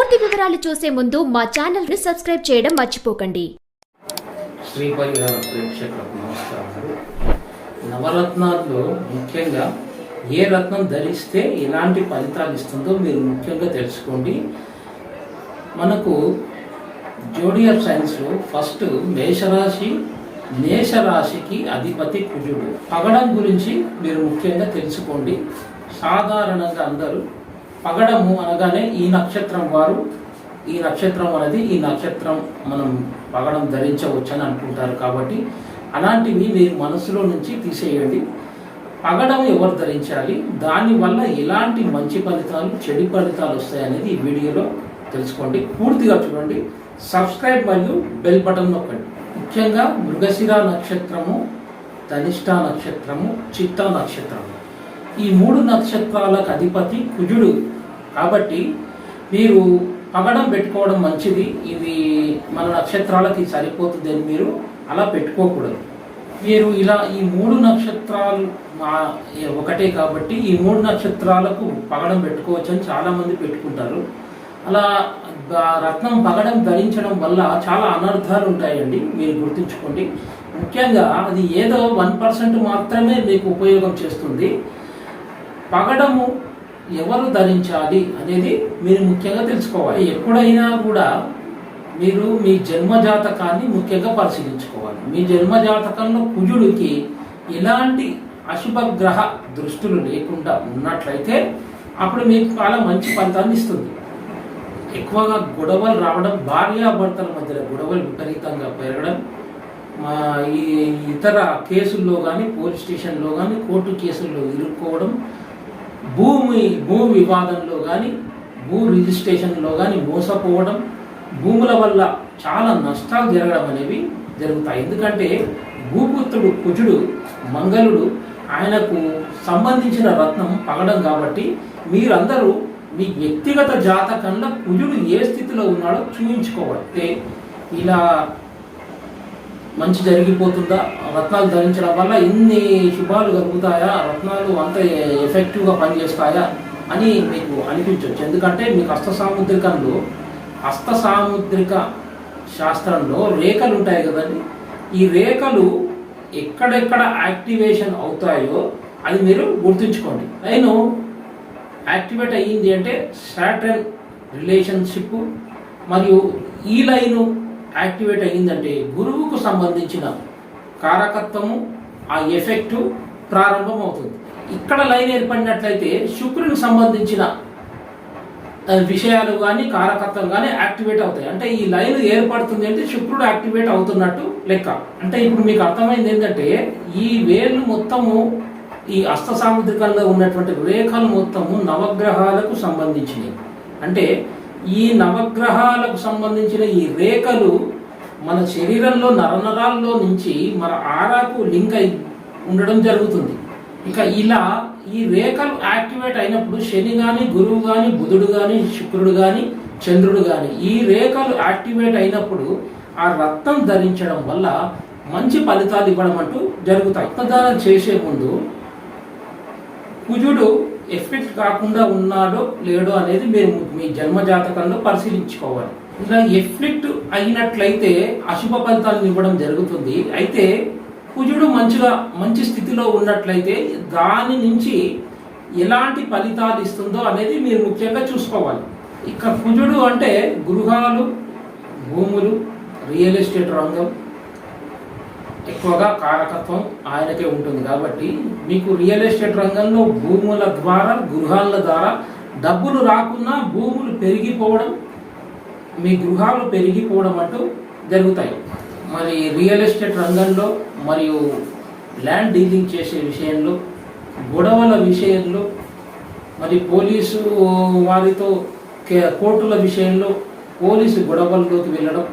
పూర్తి వివరాలు చూసే ముందు మా ఛానల్ ని సబ్స్క్రైబ్ చేయడం మర్చిపోకండి. శ్రీ పరిహార ప్రేక్షకులకు నమస్కారాలు. నవరత్నాల్లో ముఖ్యంగా ఏ రత్నం ధరిస్తే ఎలాంటి ఫలితాలు ఇస్తుందో మీరు ముఖ్యంగా తెలుసుకోండి. మనకు జోడియర్ సైన్స్లో ఫస్ట్ మేషరాశికి అధిపతి కుజుడు. పగడం గురించి మీరు ముఖ్యంగా తెలుసుకోండి. సాధారణంగా అందరూ పగడము అనగానే ఈ నక్షత్రం వారు ఈ నక్షత్రం అనేది ఈ నక్షత్రం మనం పగడం ధరించవచ్చని అనుకుంటారు. కాబట్టి అలాంటివి మీరు మనసులో నుంచి తీసేయండి. పగడం ఎవరు ధరించాలి, దానివల్ల ఎలాంటి మంచి ఫలితాలు చెడు ఫలితాలు వస్తాయనేది ఈ వీడియోలో తెలుసుకోండి. పూర్తిగా చూడండి, సబ్స్క్రైబ్ మరియు బెల్ బటన్ నొక్కండి. ముఖ్యంగా మృగశిర నక్షత్రము, ధనిష్ట నక్షత్రము, చిత్త నక్షత్రము, ఈ 3 నక్షత్రాలకు అధిపతి కుజుడు. కాబట్టి మీరు పగడం పెట్టుకోవడం మంచిది. ఇది మన నక్షత్రాలకి సరిపోతుంది అని మీరు అలా పెట్టుకోకూడదు. మీరు ఇలా ఈ 3 నక్షత్రాలు ఒకటే కాబట్టి ఈ 3 నక్షత్రాలకు పగడం పెట్టుకోవచ్చు అని చాలామంది పెట్టుకుంటారు. అలా రత్నం పగడం ధరించడం వల్ల చాలా అనర్థాలు ఉంటాయండి, మీరు గుర్తుంచుకోండి. ముఖ్యంగా అది ఏదో 1% మాత్రమే మీకు ఉపయోగం చేస్తుంది. పగడము ఎవరు ధరించాలి అనేది మీరు ముఖ్యంగా తెలుసుకోవాలి. ఎప్పుడైనా కూడా మీరు మీ జన్మజాతకాన్ని ముఖ్యంగా పరిశీలించుకోవాలి. మీ జన్మజాతకంలో కుజుడికి ఎలాంటి అశుభ గ్రహ దృష్టులు లేకుండా ఉన్నట్లయితే అప్పుడు మీకు చాలా మంచి ఫలితాన్ని ఇస్తుంది. ఎక్కువగా గొడవలు రావడం, భార్యాభర్తల మధ్యలో గొడవలు విపరీతంగా పెరగడం, ఈ ఇతర కేసుల్లో కానీ పోలీస్ స్టేషన్లో కానీ కోర్టు కేసుల్లో ఇరుక్కోవడం, భూ వివాదంలో కానీ భూ రిజిస్ట్రేషన్లో కానీ మోసపోవడం, భూముల వల్ల చాలా నష్టాలు జరగడం అనేవి జరుగుతాయి. ఎందుకంటే భూపుత్రుడు కుజుడు, మంగళుడు, ఆయనకు సంబంధించిన రత్నం పగడం. కాబట్టి మీరందరూ మీ వ్యక్తిగత జాతకంలో కుజుడు ఏ స్థితిలో ఉన్నాడో చూపించుకోవాలి. ఇలా మంచి జరిగిపోతుందా, రత్నాలు ధరించడం వల్ల ఇన్ని శుభాలు కలుగుతాయా, రత్నాలు అంత ఎఫెక్టివ్గా పనిచేస్తాయా అని మీకు అనిపించవచ్చు. ఎందుకంటే మీకు హస్త సాముద్రిక శాస్త్రంలో రేఖలు ఉంటాయి కదండి. ఈ రేఖలు ఎక్కడెక్కడ యాక్టివేషన్ అవుతాయో అది మీరు గుర్తుంచుకోండి. లైను యాక్టివేట్ అయ్యింది అంటే సాటర్న్ రిలేషన్షిప్, మరియు ఈ లైను యాక్టివేట్ అయ్యిందంటే గురువుకు సంబంధించిన కారకత్వము, ఆ ఎఫెక్టు ప్రారంభం అవుతుంది. ఇక్కడ లైన్ ఏర్పడినట్లయితే శుక్రునికి సంబంధించిన విషయాలు కానీ కారకత్వం కానీ యాక్టివేట్ అవుతాయి. అంటే ఈ లైన్ ఏర్పడుతుంది అంటే శుక్రుడు యాక్టివేట్ అవుతున్నట్టు లెక్క. అంటే ఇప్పుడు మీకు అర్థమైంది ఏంటంటే ఈ వేళ్ళు మొత్తము, ఈ హస్త సాముద్రికంలో ఉన్నటువంటి రేఖలు మొత్తము నవగ్రహాలకు సంబంధించినవి. అంటే ఈ నవగ్రహాలకు సంబంధించిన ఈ రేఖలు మన శరీరంలో నరనరాల్లో నుంచి మన ఆరాకు లింక్ అయి ఉండడం జరుగుతుంది. ఇక ఇలా ఈ రేఖలు యాక్టివేట్ అయినప్పుడు శని కానీ, గురువు కానీ, బుధుడు కానీ, శుక్రుడు కానీ, చంద్రుడు కానీ ఈ రేఖలు యాక్టివేట్ అయినప్పుడు ఆ రత్నం ధరించడం వల్ల మంచి ఫలితాలు ఇవ్వడం అంటూ జరుగుతాయి. రక్తదానం చేసే ముందు కుజుడు ఎఫెక్ట్ కాకుండా ఉన్నాడో లేడో అనేది మీరు మీ జన్మజాతకంలో పరిశీలించుకోవాలి. ఇలా ఎఫెక్ట్ అయినట్లయితే అశుభ ఫలితాలను ఇవ్వడం జరుగుతుంది. అయితే కుజుడు మంచి స్థితిలో ఉన్నట్లయితే దాని నుంచి ఎలాంటి ఫలితాలు ఇస్తుందో అనేది మీరు ముఖ్యంగా చూసుకోవాలి. ఇక కుజుడు అంటే గృహాలు, భూములు, రియల్ ఎస్టేట్ రంగం ఎక్కువగా కారకత్వం ఆయనకే ఉంటుంది. కాబట్టి మీకు రియల్ ఎస్టేట్ రంగంలో భూముల ద్వారా, గృహాల ద్వారా డబ్బులు రాకున్నా భూములు పెరిగిపోవడం, మీ గృహాలు పెరిగిపోవడం అంటూ జరుగుతాయి. మరి రియల్ ఎస్టేట్ రంగంలో మరియు ల్యాండ్ డీలింగ్ చేసే విషయంలో, గొడవల విషయంలో, మరి పోలీసు వారితో కోర్టుల విషయంలో పోలీసు గొడవల్లోకి వెళ్ళడం,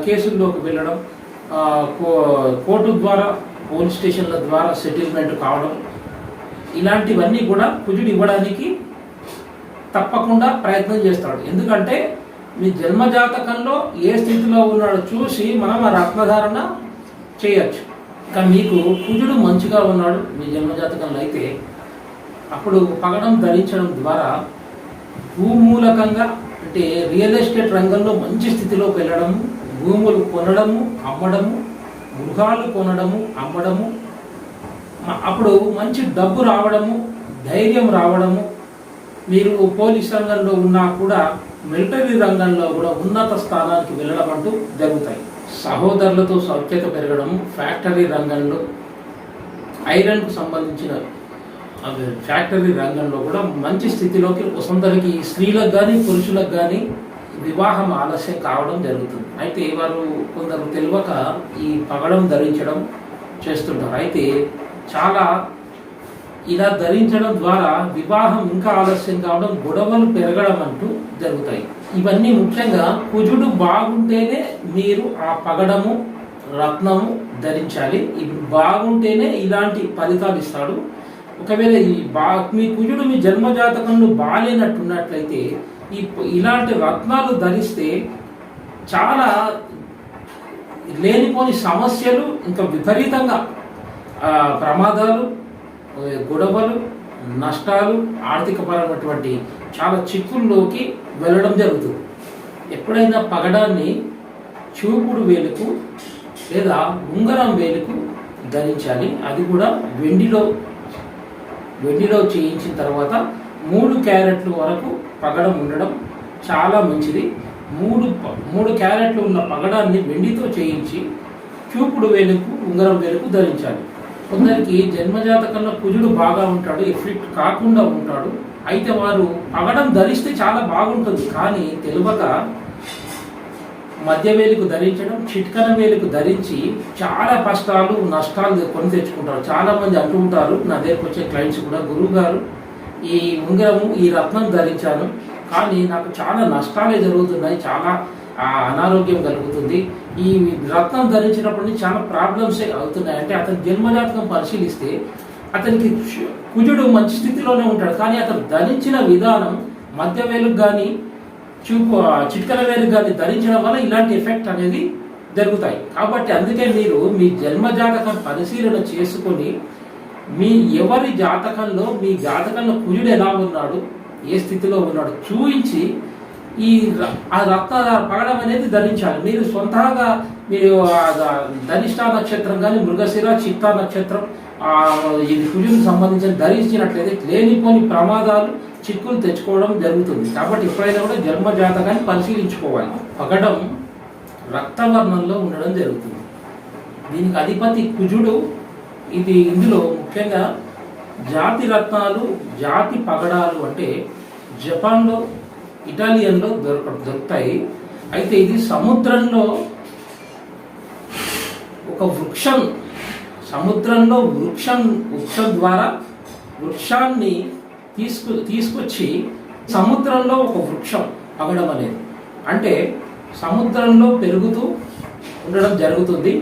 కేసుల్లోకి వెళ్ళడం, కోర్టు ద్వారా పోలీస్ స్టేషన్ల ద్వారా సెటిల్మెంట్ కావడం, ఇలాంటివన్నీ కూడా కుజుడు ఇవ్వడానికి తప్పకుండా ప్రయత్నం చేస్తాడు. ఎందుకంటే మీ జన్మజాతకంలో ఏ స్థితిలో ఉన్నాడో చూసి మనం ఆ రత్నధారణ చేయొచ్చు. కానీ మీకు కుజుడు మంచిగా ఉన్నాడు మీ జన్మజాతకంలో అయితే అప్పుడు పగడం ధరించడం ద్వారా భూమూలకంగా అంటే రియల్ ఎస్టేట్ రంగంలో మంచి స్థితిలోకి వెళ్ళడము, భూములు కొనడము అమ్మడము, గృహాలు కొనడము అమ్మడము, అప్పుడు మంచి డబ్బు రావడము, ధైర్యం రావడము. మీరు పోలీస్ రంగంలో ఉన్నా కూడా మిలిటరీ రంగంలో కూడా ఉన్నత స్థానానికి వెళ్ళడం అంటూ జరుగుతాయి. సహోదరులతో సౌఖ్యత పెరగడము, ఫ్యాక్టరీ రంగంలో ఐరన్కు సంబంధించిన ఫ్యాక్టరీ రంగంలో కూడా మంచి స్థితిలోకి కొందరికి స్త్రీలకు కానీ పురుషులకు కానీ వివాహం ఆలస్యం కావడం జరుగుతుంది. అయితే వారు కొందరు తెలియక ఈ పగడం ధరించడం చేస్తుంటారు. అయితే చాలా ఇలా ధరించడం ద్వారా వివాహం ఇంకా ఆలస్యం కావడం, గొడవలు పెరగడం అంటూ జరుగుతాయి. ఇవన్నీ ముఖ్యంగా కుజుడు బాగుంటేనే మీరు ఆ పగడము రత్నము ధరించాలి. ఇప్పుడు బాగుంటేనే ఇలాంటి ఫలితాలు ఇస్తాడు. ఒకవేళ మీ కుజుడు మీ జన్మజాతకంలో బాగాలేనట్టున్నట్లయితే ఇలాంటి రత్నాలు ధరిస్తే చాలా లేనిపోని సమస్యలు, ఇంకా విపరీతంగా ప్రమాదాలు, గొడవలు, నష్టాలు, ఆర్థికపరమైనటువంటి చాలా చిక్కుల్లోకి వెళ్ళడం జరుగుతుంది. ఎప్పుడైనా పగడాన్ని చూపుడు వేలుకు లేదా ఉంగరం వేలుకు ధరించాలి. అది కూడా వెండిలో చేయించిన తర్వాత 3 క్యారెట్లు వరకు పగడం ఉండడం చాలా మంచిది. 3 క్యారెట్లు ఉన్న పగడాన్ని వెండితో చేయించి చూపుడు వేలుకు ఉంగరం వేలుకు ధరించాలి. కొందరికి జన్మజాతకంలో కుజుడు బాగా ఉంటాడు, ఎఫెక్ట్ కాకుండా ఉంటాడు. అయితే వారు పగడం ధరిస్తే చాలా బాగుంటుంది, కానీ తెలియక మధ్య వేలుకు ధరించడం, చిట్కన వేలుకు ధరించి చాలా కష్టాలు నష్టాలు కొని తెచ్చుకుంటారు. చాలా మంది అంటూ ఉంటారు, నా దగ్గరకు వచ్చే క్లయింట్స్ కూడా, గురువు గారు ఈ ఉంగరము ఈ రత్నం ధరించాను కానీ నాకు చాలా నష్టాలే జరుగుతున్నాయి, చాలా అనారోగ్యం కలుగుతుంది, ఈ రత్నం ధరించినప్పటి నుంచి చాలా ప్రాబ్లమ్సే అవుతున్నాయి అంటే అతని జన్మజాతకం పరిశీలిస్తే అతనికి కుజుడు మంచి స్థితిలోనే ఉంటాడు, కానీ అతను ధరించిన విధానం మధ్య వేలుకు కానీ చిట్కల వేలుకు కానీ ధరించడం వల్ల ఇలాంటి ఎఫెక్ట్ అనేది జరుగుతాయి. కాబట్టి అందుకే మీరు మీ జన్మజాతకం పరిశీలన చేసుకొని ఎవరి జాతకంలో మీ జాతకంలో కుజుడు ఎలా ఉన్నాడు, ఏ స్థితిలో ఉన్నాడు చూయించి ఆ రత్న పగడం అనేది ధరించాలి. మీరు సొంతగా మీరు ధనిష్ట నక్షత్రం కానీ మృగశిర చిత్తా నక్షత్రం ఇది కుజుడికి సంబంధించిన ధరించినట్లయితే లేనిపోని ప్రమాదాలు చిక్కులు తెచ్చుకోవడం జరుగుతుంది. కాబట్టి ఎప్పుడైనా కూడా జన్మ జాతకాన్ని పరిశీలించుకోవాలి. పగడం రక్తవర్ణంలో ఉండడం జరుగుతుంది. దీనికి అధిపతి కుజుడు. ఇందులో ముఖ్యంగా జాతి రత్నాలు, జాతి పగడాలు అంటే జపాన్లో, ఇటాలియన్లో దొరుకుతాయి. అయితే ఇది సముద్రంలో ఒక వృక్షం ద్వారా వృక్షాన్ని తీసుకొచ్చి సముద్రంలో ఒక వృక్షం పగడం అనేది అంటే సముద్రంలో పెరుగుతూ ఉండడం జరుగుతుంది.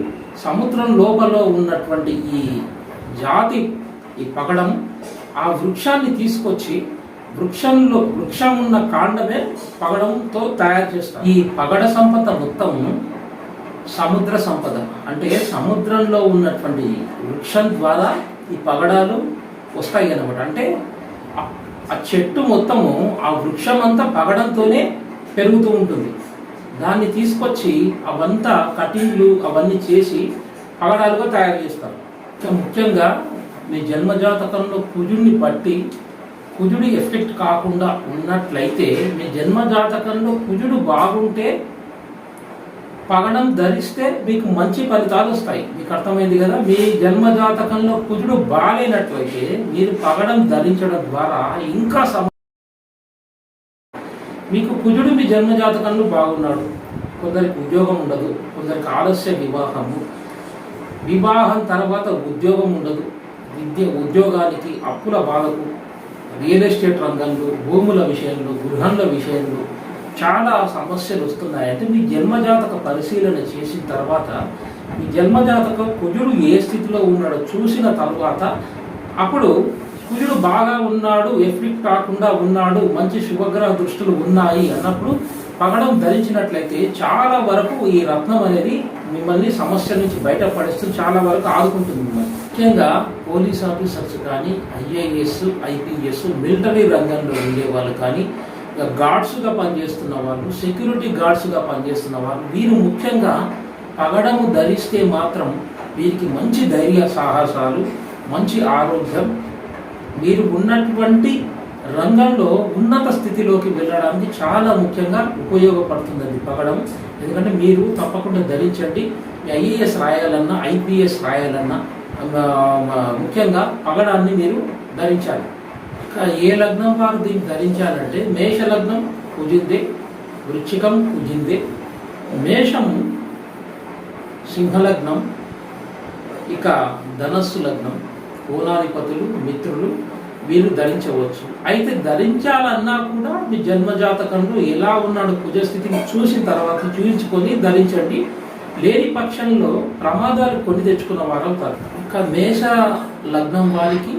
సముద్రం లోపల ఉన్నటువంటి ఈ పగడం ఆ వృక్షాన్ని తీసుకొచ్చి వృక్షం ఉన్న కాండమే పగడంతో తయారు చేస్తారు. ఈ పగడ సంపద మొత్తం సముద్ర సంపద అంటే సముద్రంలో ఉన్నటువంటి వృక్షం ద్వారా ఈ పగడాలు వస్తాయి అన్నమాట. అంటే ఆ చెట్టు మొత్తము ఆ వృక్షం అంతా పగడంతోనే పెరుగుతూ ఉంటుంది. దాన్ని తీసుకొచ్చి అవంతా కటింగ్లు అవన్నీ చేసి పగడాలుగా తయారు చేస్తారు. ముఖ్యంగా మీ జన్మజాతకంలో కుజుడిని బట్టి కుజుడి ఎఫెక్ట్ కాకుండా ఉన్నట్లయితే మీ జన్మజాతకంలో కుజుడు బాగుంటే పగడం ధరిస్తే మీకు మంచి ఫలితాలు వస్తాయి. మీకు అర్థమైంది కదా. మీ జన్మజాతకంలో కుజుడు బాగాలేనట్లయితే మీరు పగడం ధరించడం ద్వారా ఇంకా మీకు కుజుడు మీ జన్మజాతకంలో బాగున్నాడు. కొందరికి ఉద్యోగం ఉండదు, కొందరికి ఆలస్య వివాహం తర్వాత ఉద్యోగం ఉండదు, ఉద్యోగానికి అప్పుల బాధకు, రియల్ ఎస్టేట్ రంగంలో, భూముల విషయంలో, గృహంల విషయంలో చాలా సమస్యలు వస్తున్నాయి. అంటే మీ జన్మజాతక పరిశీలన చేసిన తర్వాత మీ జన్మజాతకం కుజుడు ఏ స్థితిలో ఉన్నాడో చూసిన తర్వాత అప్పుడు కుజుడు బాగా ఉన్నాడు, ఎఫెక్ట్ కాకుండా ఉన్నాడు, మంచి శుభగ్రహ దృష్టులు ఉన్నాయి అన్నప్పుడు పగడం ధరించినట్లయితే చాలా వరకు ఈ రత్నం అనేది మిమ్మల్ని సమస్యల నుంచి బయటపడిస్తూ చాలా వరకు ఆదుకుంటుంది మిమ్మల్ని. ముఖ్యంగా పోలీస్ ఆఫీసర్స్ కానీ, ఐఏఎస్, ఐపీఎస్, మిలిటరీ రంగంలో ఉండే వాళ్ళు కానీ, గార్డ్స్గా పనిచేస్తున్న వాళ్ళు, సెక్యూరిటీ గార్డ్స్గా పనిచేస్తున్న వాళ్ళు, వీరు ముఖ్యంగా పగడము ధరిస్తే మాత్రం వీరికి మంచి ధైర్య సాహసాలు, మంచి ఆరోగ్యం, మీరు ఉన్నటువంటి రంగంలో ఉన్నత స్థితిలోకి వెళ్ళడానికి చాలా ముఖ్యంగా ఉపయోగపడుతుంది పగడం. ఎందుకంటే మీరు తప్పకుండా ధరించండి. ఐఏఎస్ రాయాలన్నా, ఐపీఎస్ రాయాలన్నా ముఖ్యంగా పగడాన్ని మీరు ధరించాలి. ఏ లగ్నం వారు దీన్ని ధరించాలంటే, మేష లగ్నం కుజిందే, వృశ్చికం కుజిందే, మేషం సింహలగ్నం, ఇక ధనస్సు లగ్నం, కోణాధిపతులు, మిత్రులు వీరు ధరించవచ్చు. అయితే ధరించాలన్నా కూడా మీ జన్మజాతకంలో ఎలా ఉన్నాడు కుజస్థితిని చూసిన తర్వాత చూయించుకొని ధరించండి. లేని పక్షంలో ప్రమాదాలు కొని తెచ్చుకున్న వారు అవుతారు. ఇక మేష లగ్నం వారికి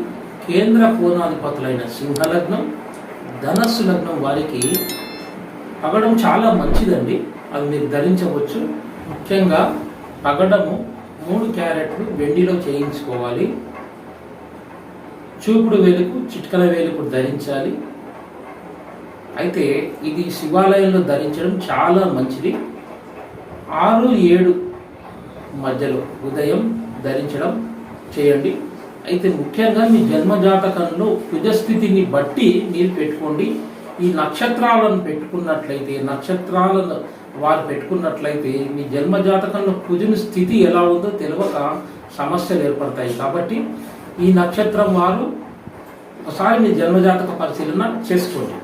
కేంద్ర కోణాధిపతులైన సింహలగ్నం, ధనస్సు లగ్నం వారికి పగడం చాలా మంచిదండి. అది మీరు ధరించవచ్చు. ముఖ్యంగా పగడము 3 క్యారెట్లు వెండిలో చేయించుకోవాలి. చూపుడు వేలుకు, చిట్కల వేలుకు ధరించాలి. అయితే ఇది శివాలయంలో ధరించడం చాలా మంచిది. 6-7 మధ్యలో ఉదయం ధరించడం చేయండి. అయితే ముఖ్యంగా మీ జన్మజాతకంలో కుజస్థితిని బట్టి మీరు పెట్టుకోండి. ఈ నక్షత్రాలను పెట్టుకున్నట్లయితే, నక్షత్రాలను వారు పెట్టుకున్నట్లయితే మీ జన్మజాతకంలో కుజుని స్థితి ఎలా ఉందో తెలియక సమస్యలు ఏర్పడతాయి. కాబట్టి ఈ నక్షత్రం వారు ఒకసారి మీ జన్మజాతక పరిశీలన చేసుకోండి.